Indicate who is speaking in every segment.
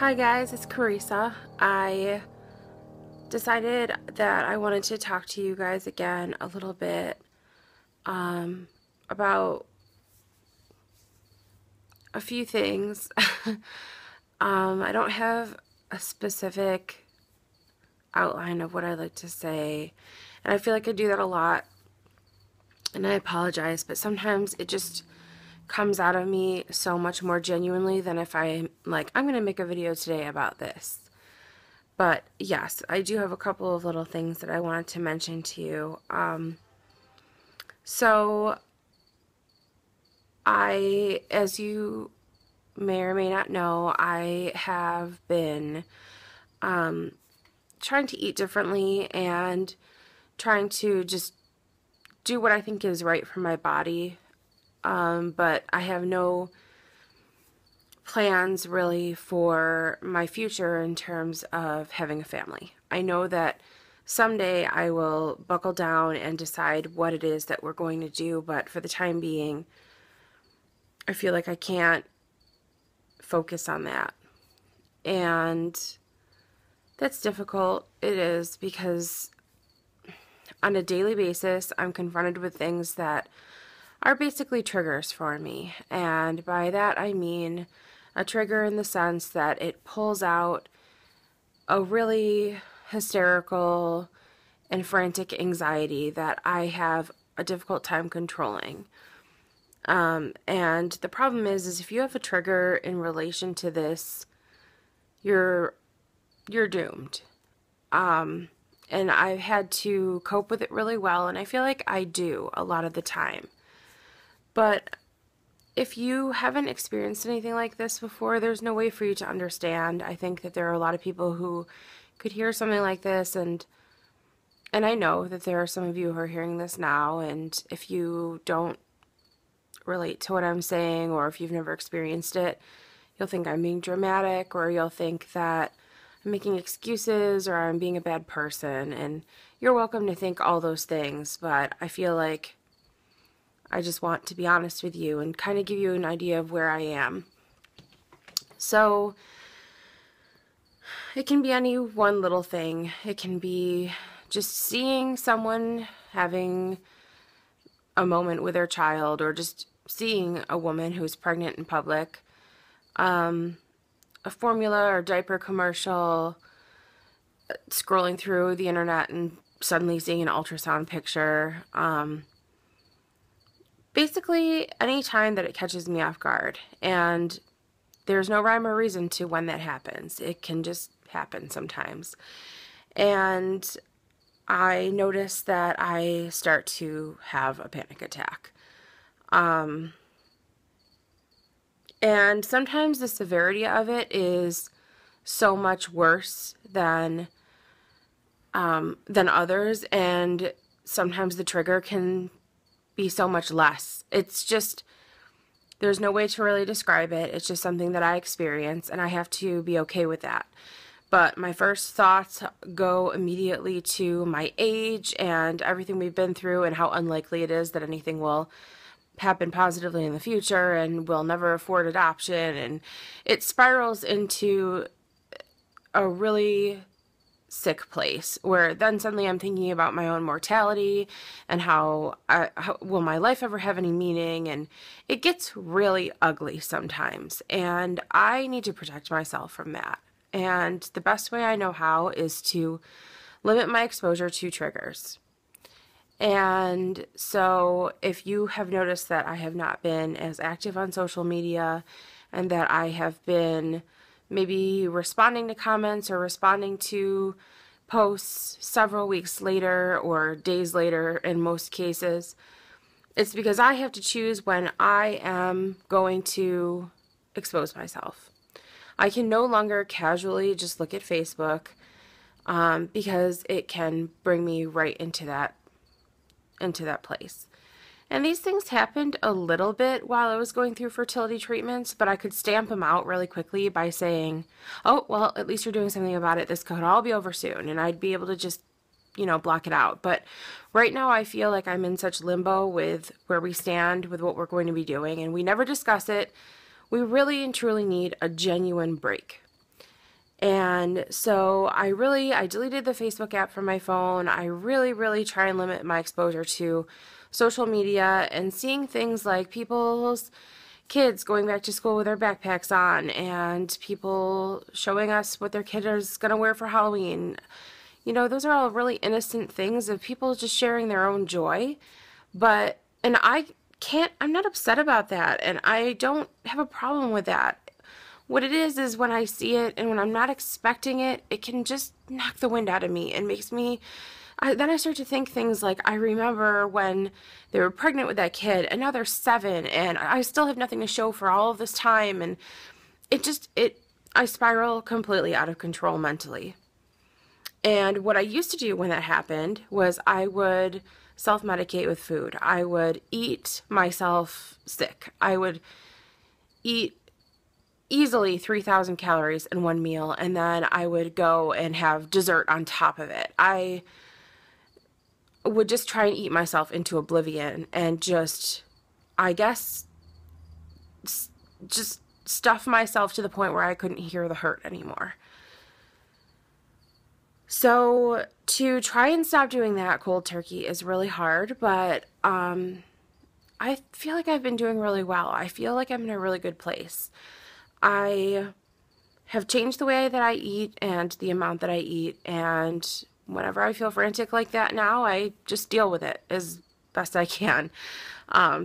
Speaker 1: Hi guys, it's Carisa. I decided that I wanted to talk to you guys again a little bit about a few things. I don't have a specific outline of what I'd like to say, and I feel like I do that a lot, and I apologize, but sometimes it just comes out of me so much more genuinely than if I'm like, I'm going to make a video today about this. But yes, I do have a couple of little things that I wanted to mention to you. So as you may or may not know, I have been trying to eat differently and trying to just do what I think is right for my body. But I have no plans really for my future in terms of having a family. I know that someday I will buckle down and decide what it is that we're going to do, but for the time being, I feel like I can't focus on that. And that's difficult. It is, because on a daily basis, I'm confronted with things that are basically triggers for me. And by that I mean a trigger in the sense that it pulls out a really hysterical and frantic anxiety that I have a difficult time controlling. And the problem is if you have a trigger in relation to this, you're doomed. And I've had to cope with it really well, and I feel like I do a lot of the time. But if you haven't experienced anything like this before, there's no way for you to understand. I think that there are a lot of people who could hear something like this, and I know that there are some of you who are hearing this now, and if you don't relate to what I'm saying, or if you've never experienced it, you'll think I'm being dramatic, or you'll think that I'm making excuses, or I'm being a bad person, and you're welcome to think all those things, but I feel like I just want to be honest with you and kind of give you an idea of where I am. So it can be any one little thing. It can be just seeing someone having a moment with their child, or just seeing a woman who's pregnant in public, a formula or diaper commercial, scrolling through the internet and suddenly seeing an ultrasound picture, basically any time that it catches me off guard, and there's no rhyme or reason to when that happens. It can just happen sometimes. And I notice that I start to have a panic attack. And sometimes the severity of it is so much worse than others, and sometimes the trigger can be so much less. It's just, there's no way to really describe it. It's just something that I experience, and I have to be okay with that. But my first thoughts go immediately to my age and everything we've been through, and how unlikely it is that anything will happen positively in the future, and we'll never afford adoption, and it spirals into a really sick place where then suddenly I'm thinking about my own mortality and how will my life ever have any meaning, and it gets really ugly sometimes, and I need to protect myself from that. And the best way I know how is to limit my exposure to triggers. And so if you have noticed that I have not been as active on social media, and that I have been maybe responding to comments or responding to posts several weeks later or days later in most cases, it's because I have to choose when I am going to expose myself. I can no longer casually just look at Facebook, because it can bring me right into that place. And these things happened a little bit while I was going through fertility treatments, but I could stamp them out really quickly by saying, oh, well, at least you're doing something about it. This could all be over soon. And I'd be able to just, block it out. But right now I feel like I'm in such limbo with where we stand with what we're going to be doing, and we never discuss it. We really and truly need a genuine break. And so I deleted the Facebook app from my phone. I really try and limit my exposure to social media and seeing things like people's kids going back to school with their backpacks on and people showing us what their kid is going to wear for Halloween. You know, those are all really innocent things of people just sharing their own joy. And I'm not upset about that, and I don't have a problem with that. What it is when I see it and when I'm not expecting it, it can just knock the wind out of me and makes me, then I start to think things like, I remember when they were pregnant with that kid and now they're 7 and I still have nothing to show for all of this time. And I spiral completely out of control mentally. And what I used to do when that happened was I would self-medicate with food. I would eat myself sick. I would eat easily 3,000 calories in one meal, and then I would go and have dessert on top of it. I would just try and eat myself into oblivion and just, I guess, just stuff myself to the point where I couldn't hear the hurt anymore. So to try and stop doing that cold turkey is really hard, but I feel like I've been doing really well. I feel like I'm in a really good place. I have changed the way that I eat and the amount that I eat, and whenever I feel frantic like that now, I just deal with it as best I can,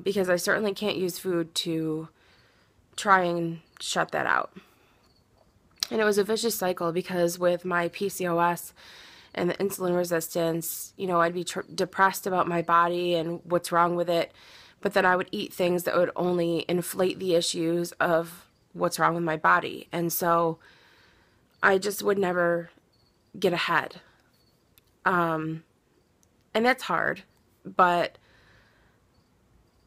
Speaker 1: because I certainly can't use food to try and shut that out. And it was a vicious cycle because with my PCOS and the insulin resistance, you know, I'd be depressed about my body and what's wrong with it, but then I would eat things that would only inflate the issues of what's wrong with my body. And so I just would never get ahead. And that's hard, but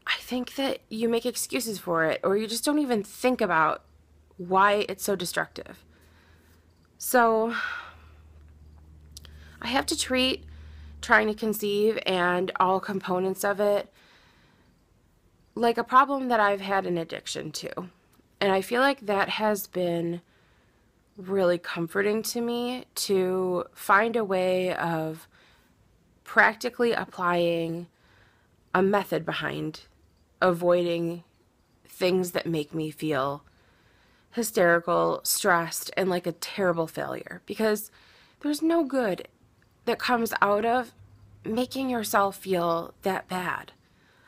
Speaker 1: I think that you make excuses for it, or you just don't even think about why it's so destructive. So I have to treat trying to conceive and all components of it like a problem that I've had an addiction to. And I feel like that has been really comforting to me to find a way of practically applying a method behind avoiding things that make me feel hysterical, stressed, and like a terrible failure. Because there's no good that comes out of making yourself feel that bad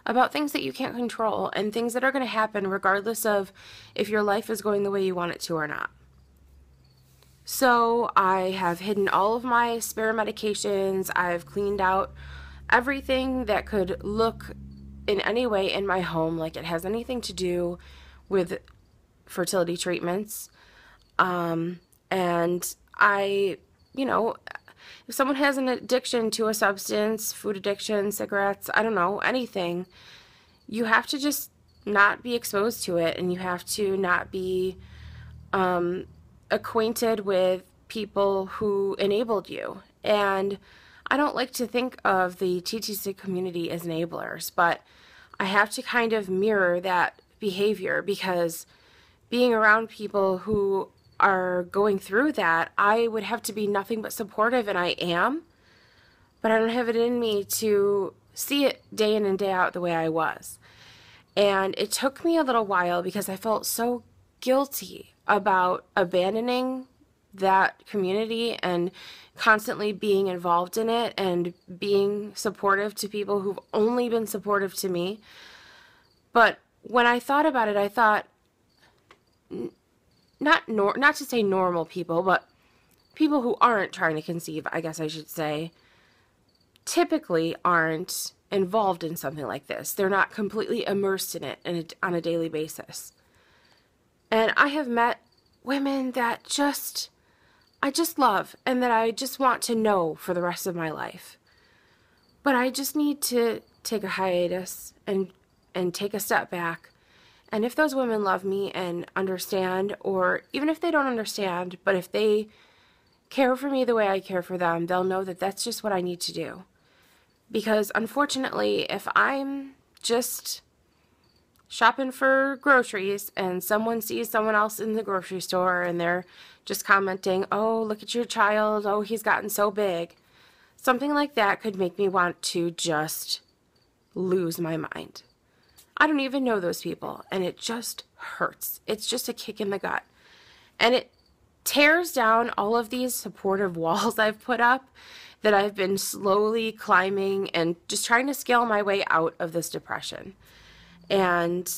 Speaker 1: about things that you can't control and things that are going to happen regardless of if your life is going the way you want it to or not. So I have hidden all of my spare medications. I've cleaned out everything that could look in any way in my home like it has anything to do with fertility treatments. And I, you know, if someone has an addiction to a substance, food addiction, cigarettes, I don't know, anything, you have to just not be exposed to it, and you have to not be acquainted with people who enabled you. And I don't like to think of the TTC community as enablers, but I have to kind of mirror that behavior, because being around people who are going through that, I would have to be nothing but supportive, and I am, but I don't have it in me to see it day in and day out the way I was. And it took me a little while because I felt so guilty about abandoning that community and constantly being involved in it and being supportive to people who've only been supportive to me. But when I thought about it, I thought, not to say normal people, but people who aren't trying to conceive, I guess I should say, typically aren't involved in something like this. They're not completely immersed in it on a daily basis. And I have met women that I just love and that I just want to know for the rest of my life. But I just need to take a hiatus and take a step back. And if those women love me and understand, or even if they don't understand, but if they care for me the way I care for them, they'll know that that's just what I need to do. Because unfortunately, if I'm just shopping for groceries and someone sees someone else in the grocery store and they're just commenting, oh, look at your child, oh, he's gotten so big. Something like that could make me want to just lose my mind. I don't even know those people, and it just hurts. It's just a kick in the gut. And it tears down all of these supportive walls I've put up that I've been slowly climbing and just trying to scale my way out of this depression. And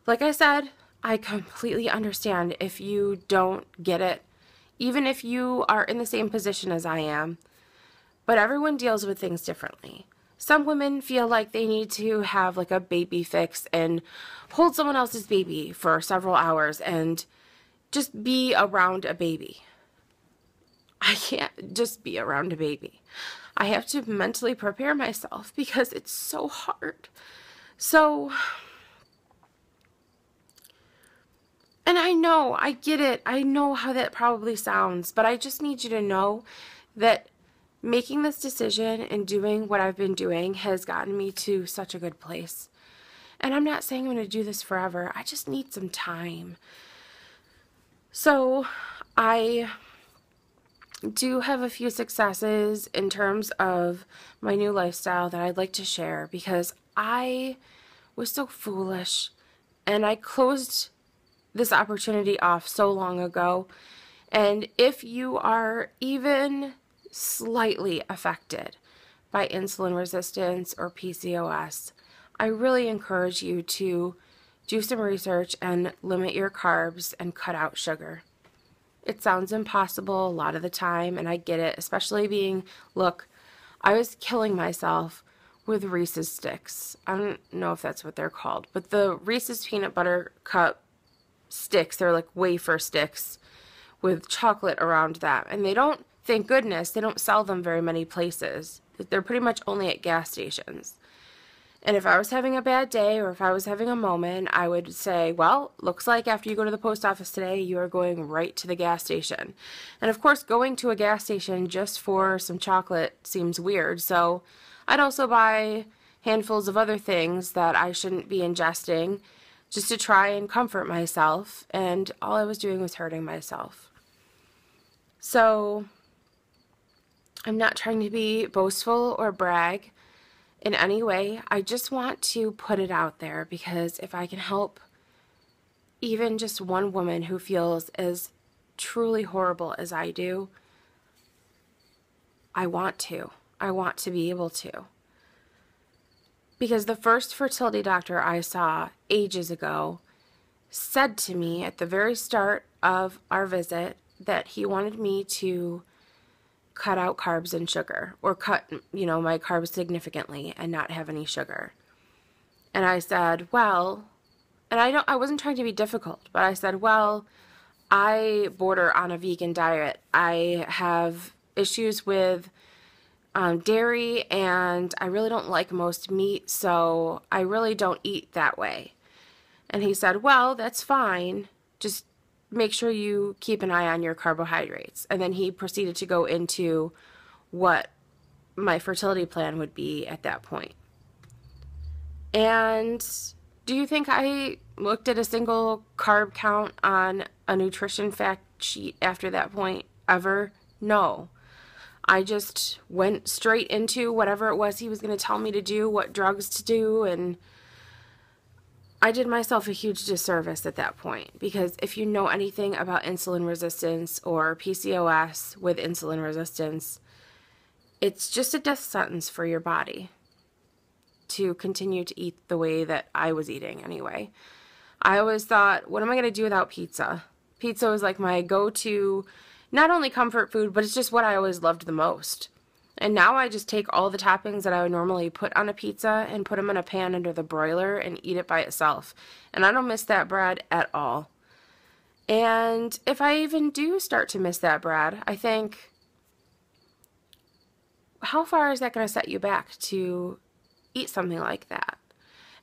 Speaker 1: like I said, I completely understand if you don't get it, even if you are in the same position as I am. But everyone deals with things differently. Some women feel like they need to have like a baby fix and hold someone else's baby for several hours and just be around a baby. I can't just be around a baby. I have to mentally prepare myself because it's so hard. So, and I know, I get it. I know how that probably sounds, but I just need you to know that making this decision and doing what I've been doing has gotten me to such a good place. And I'm not saying I'm going to do this forever. I just need some time. So I do have a few successes in terms of my new lifestyle that I'd like to share because I was so foolish and I closed this opportunity off so long ago. And if you are even slightly affected by insulin resistance or PCOS, I really encourage you to do some research and limit your carbs and cut out sugar. It sounds impossible a lot of the time, and I get it, especially look, I was killing myself with Reese's sticks. I don't know if that's what they're called, but the Reese's peanut butter cup sticks, they're like wafer sticks with chocolate around them, and they don't, thank goodness, they don't sell them very many places. They're pretty much only at gas stations. And if I was having a bad day or if I was having a moment, I would say, well, looks like after you go to the post office today, you are going right to the gas station. And of course, going to a gas station just for some chocolate seems weird. So I'd also buy handfuls of other things that I shouldn't be ingesting just to try and comfort myself. And all I was doing was hurting myself. So I'm not trying to be boastful or brag in any way. I just want to put it out there because if I can help even just one woman who feels as truly horrible as I do, I want to. I want to be able to. Because the first fertility doctor I saw ages ago said to me at the very start of our visit that he wanted me to cut out carbs and sugar, or cut, my carbs significantly and not have any sugar. And I said, well, and I wasn't trying to be difficult, but I said, well, I border on a vegan diet. I have issues with dairy, and I really don't like most meat, so I really don't eat that way. And he said, well, that's fine. Just make sure you keep an eye on your carbohydrates. And then he proceeded to go into what my fertility plan would be at that point. And do you think I looked at a single carb count on a nutrition fact sheet after that point ever? No. I just went straight into whatever it was he was going to tell me to do, what drugs to do, and I did myself a huge disservice at that point, because if you know anything about insulin resistance or PCOS with insulin resistance, it's just a death sentence for your body to continue to eat the way that I was eating anyway. I always thought, what am I going to do without pizza? Pizza was like my go-to, not only comfort food, but it's just what I always loved the most. And now I just take all the toppings that I would normally put on a pizza and put them in a pan under the broiler and eat it by itself. And I don't miss that bread at all. And if I even do start to miss that bread, I think, how far is that going to set you back to eat something like that?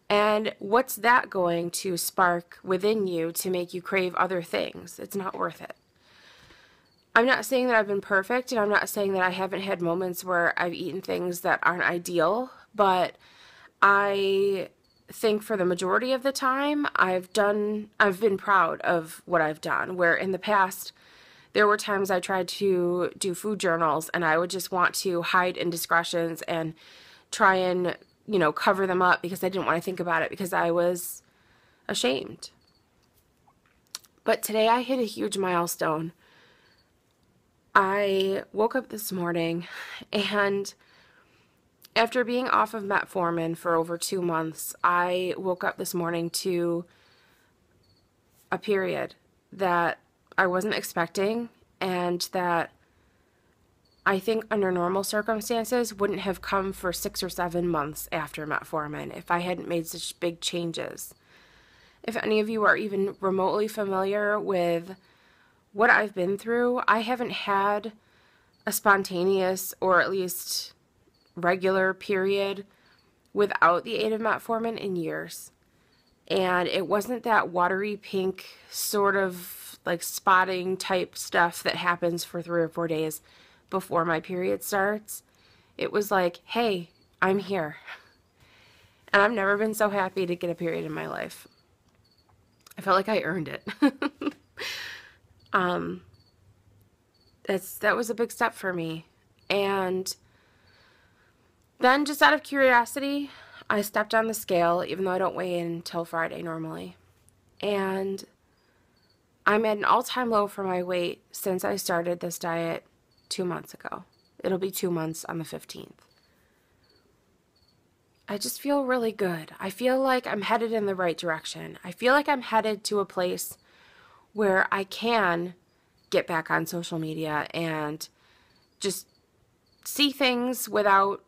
Speaker 1: And what's that going to spark within you to make you crave other things? It's not worth it. I'm not saying that I've been perfect, and I'm not saying that I haven't had moments where I've eaten things that aren't ideal, but I think for the majority of the time, I've been proud of what I've done, where in the past, there were times I tried to do food journals and I would just want to hide indiscretions and try and, cover them up because I didn't want to think about it because I was ashamed. But today I hit a huge milestone. I woke up this morning, and after being off of metformin for over 2 months, I woke up this morning to a period that I wasn't expecting, and that I think under normal circumstances wouldn't have come for 6 or 7 months after metformin if I hadn't made such big changes. If any of you are even remotely familiar with what I've been through, I haven't had a spontaneous or at least regular period without the aid of metformin in years. And it wasn't that watery pink sort of like spotting type stuff that happens for 3 or 4 days before my period starts. It was like, hey, I'm here. And I've never been so happy to get a period in my life. I felt like I earned it. That was a big step for me. And then, just out of curiosity, I stepped on the scale, even though I don't weigh in until Friday normally. And I'm at an all-time low for my weight since I started this diet 2 months ago. It'll be 2 months on the 15th. I just feel really good. I feel like I'm headed in the right direction. I feel like I'm headed to a place where I can get back on social media and just see things without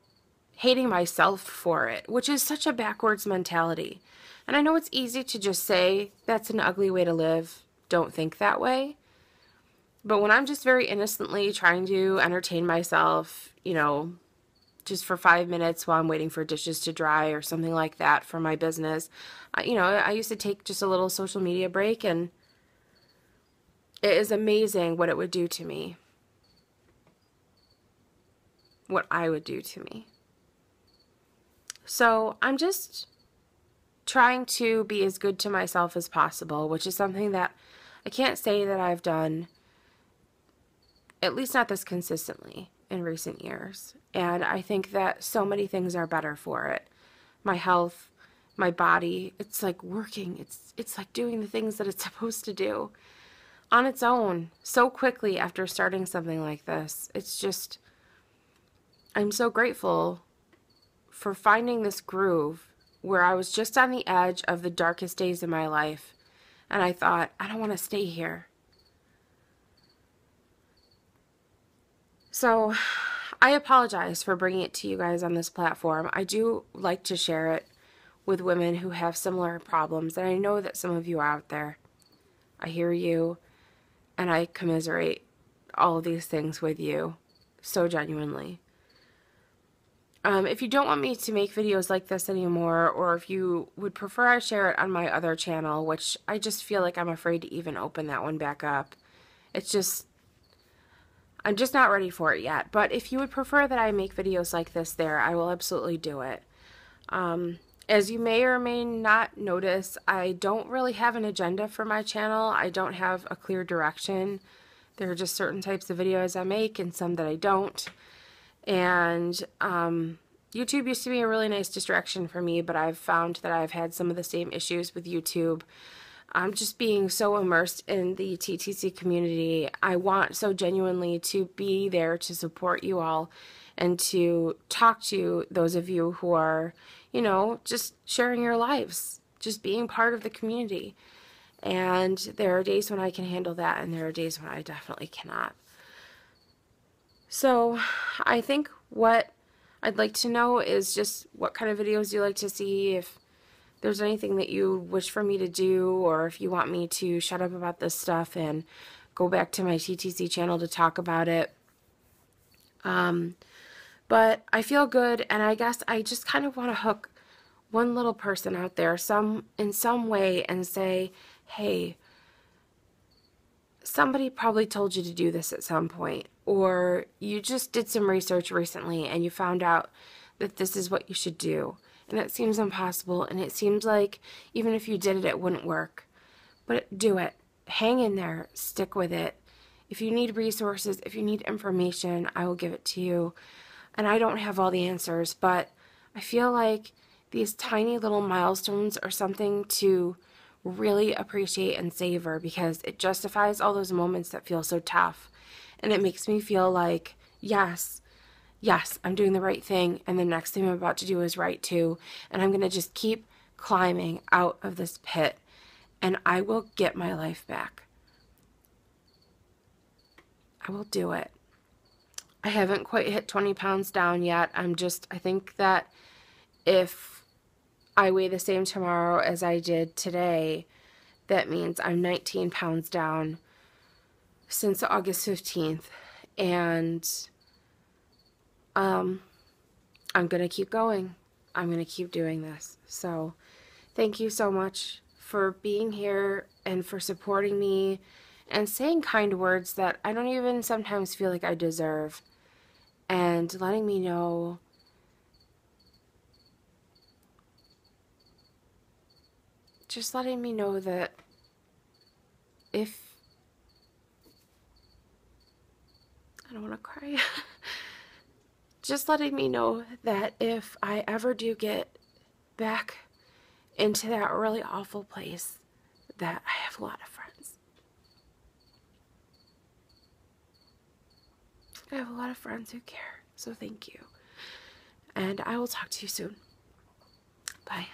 Speaker 1: hating myself for it, which is such a backwards mentality. And I know it's easy to just say, that's an ugly way to live, don't think that way. But when I'm just very innocently trying to entertain myself, just for 5 minutes while I'm waiting for dishes to dry or something like that for my business, I used to take just a little social media break, and it is amazing what it would do to me. What I would do to me. So I'm just trying to be as good to myself as possible, which is something that I can't say that I've done, at least not this consistently, in recent years. And I think that so many things are better for it. My health, my body, it's like working. It's like doing the things that it's supposed to do on its own so quickly after starting something like this. It's just, I'm so grateful for finding this groove where I was just on the edge of the darkest days of my life, and I thought, I don't want to stay here. So I apologize for bringing it to you guys on this platform. I do like to share it with women who have similar problems, and I know that some of you are out there. I hear you, and I commiserate all of these things with you so genuinely. If you don't want me to make videos like this anymore, or if you would prefer I share it on my other channel, which I just feel like I'm afraid to even open that one back up. I'm just not ready for it yet. But if you would prefer that I make videos like this there, I will absolutely do it. As you may or may not notice, I don't really have an agenda for my channel. I don't have a clear direction. There are just certain types of videos I make and some that I don't. And YouTube used to be a really nice distraction for me, but I've found that I've had some of the same issues with YouTube. I'm just being so immersed in the TTC community. I want so genuinely to be there to support you all and to talk to those of you who are, just sharing your lives, just being part of the community. And there are days when I can handle that, and there are days when I definitely cannot. So I think what I'd like to know is just what kind of videos you like to see, if there's anything that you wish for me to do, or if you want me to shut up about this stuff and go back to my TTC channel to talk about it. But I feel good, and I guess I just kind of want to hook one little person out there in some way and say, hey, somebody probably told you to do this at some point, or you just did some research recently and you found out that this is what you should do. and it seems impossible, and it seems like even if you did it, it wouldn't work. But do it. Hang in there. Stick with it. If you need resources, if you need information, I will give it to you. And I don't have all the answers, but I feel like these tiny little milestones are something to really appreciate and savor, because it justifies all those moments that feel so tough. And it makes me feel like, yes, I'm doing the right thing, and the next thing I'm about to do is right too. And I'm going to just keep climbing out of this pit, and I will get my life back. I will do it. I haven't quite hit 20 pounds down yet. I think that if I weigh the same tomorrow as I did today, that means I'm 19 pounds down since August 15th. And I'm going to keep going. I'm going to keep doing this. So thank you so much for being here and for supporting me and saying kind words that I don't even sometimes feel like I deserve, and letting me know that if I don't want to cry just letting me know that if I ever do get back into that really awful place, that I have a lot of friends. I have a lot of friends who care, so thank you. And I will talk to you soon. Bye.